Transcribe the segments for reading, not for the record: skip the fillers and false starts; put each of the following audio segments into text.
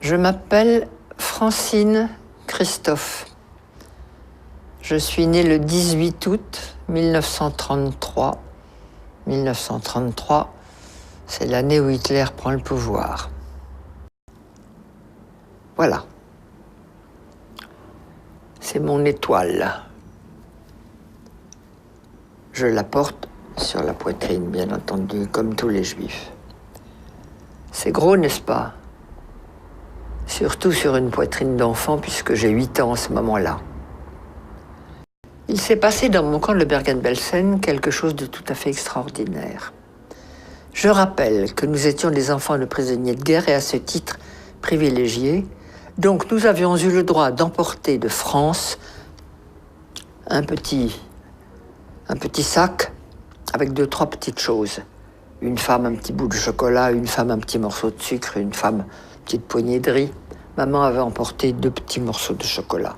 Je m'appelle Francine Christophe. Je suis née le 18 août 1933. 1933, c'est l'année où Hitler prend le pouvoir. Voilà. C'est mon étoile. Je la porte sur la poitrine, bien entendu, comme tous les juifs. C'est gros, n'est-ce pas? Surtout sur une poitrine d'enfant, puisque j'ai 8 ans à ce moment-là. Il s'est passé dans mon camp de Bergen-Belsen quelque chose de tout à fait extraordinaire. Je rappelle que nous étions des enfants de prisonniers de guerre et à ce titre privilégiés. Donc nous avions eu le droit d'emporter de France un petit sac avec 2-3 petites choses. Une femme, un petit bout de chocolat, une femme, un petit morceau de sucre, une femme, une petite poignée de riz. Maman avait emporté 2 petits morceaux de chocolat.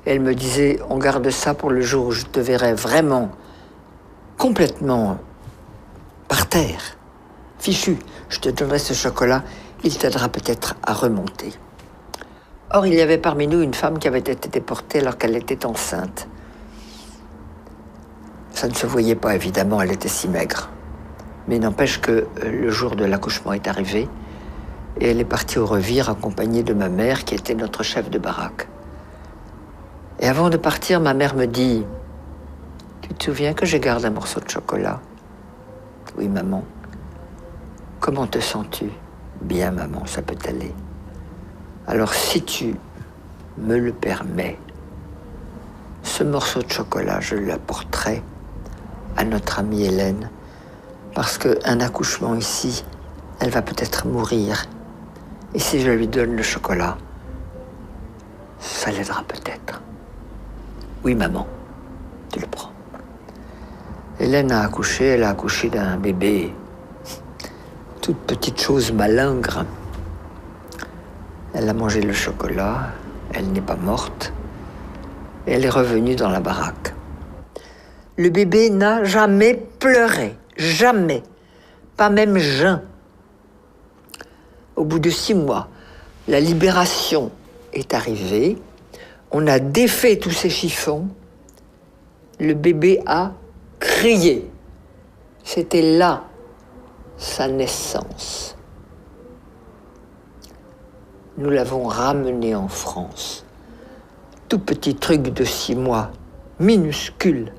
Et elle me disait, on garde ça pour le jour où je te verrai vraiment, complètement par terre, fichu. Je te donnerai ce chocolat, il t'aidera peut-être à remonter. Or, il y avait parmi nous une femme qui avait été déportée alors qu'elle était enceinte. Ça ne se voyait pas, évidemment, elle était si maigre. Mais n'empêche que le jour de l'accouchement est arrivé et elle est partie au revire accompagnée de ma mère qui était notre chef de baraque. Et avant de partir, ma mère me dit « Tu te souviens que je garde un morceau de chocolat ?»« Oui, maman. »« Comment te sens-tu ?»« Bien, maman, ça peut aller. »« Alors, si tu me le permets, ce morceau de chocolat, je l'apporterai à notre amie Hélène, parce qu'un accouchement ici, elle va peut-être mourir. Et si je lui donne le chocolat, ça l'aidera peut-être. » Oui, maman, tu le prends. Hélène a accouché, elle a accouché d'un bébé, toute petite chose malingre. Elle a mangé le chocolat, elle n'est pas morte, et elle est revenue dans la baraque. Le bébé n'a jamais pleuré, jamais, pas même jeun. Au bout de 6 mois, la libération est arrivée. On a défait tous ces chiffons. Le bébé a crié. C'était là sa naissance. Nous l'avons ramené en France. Tout petit truc de 6 mois, minuscule.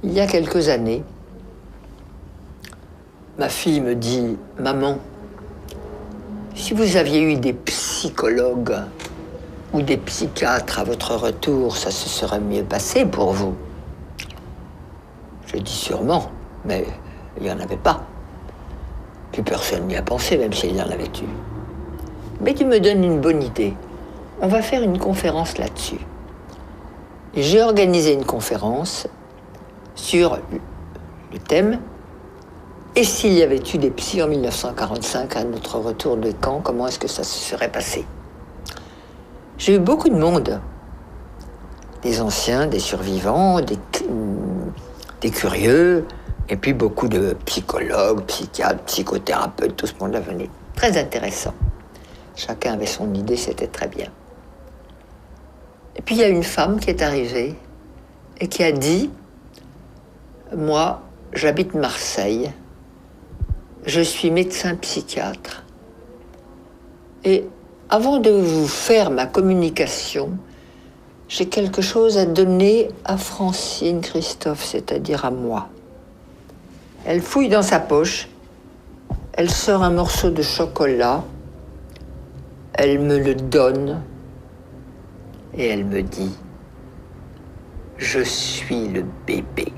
Il y a quelques années, ma fille me dit « Maman, si vous aviez eu des psychologues ou des psychiatres à votre retour, ça se serait mieux passé pour vous. » Je dis sûrement, mais il n'y en avait pas. Plus personne n'y a pensé, même s'il y en avait eu. Mais tu me donnes une bonne idée. On va faire une conférence là-dessus. Et j'ai organisé une conférence sur le thème « Et s'il y avait eu des psys en 1945 à notre retour de camp, comment est-ce que ça se serait passé ?» J'ai eu beaucoup de monde, des anciens, des survivants, des curieux, et puis beaucoup de psychologues, psychiatres, psychothérapeutes, tout ce monde-là venait. Très intéressant. Chacun avait son idée, c'était très bien. Et puis il y a une femme qui est arrivée et qui a dit « Moi, j'habite Marseille, je suis médecin psychiatre. Et avant de vous faire ma communication, j'ai quelque chose à donner à Francine Christophe, c'est-à-dire à moi. » Elle fouille dans sa poche, elle sort un morceau de chocolat, elle me le donne et elle me dit « Je suis le bébé. »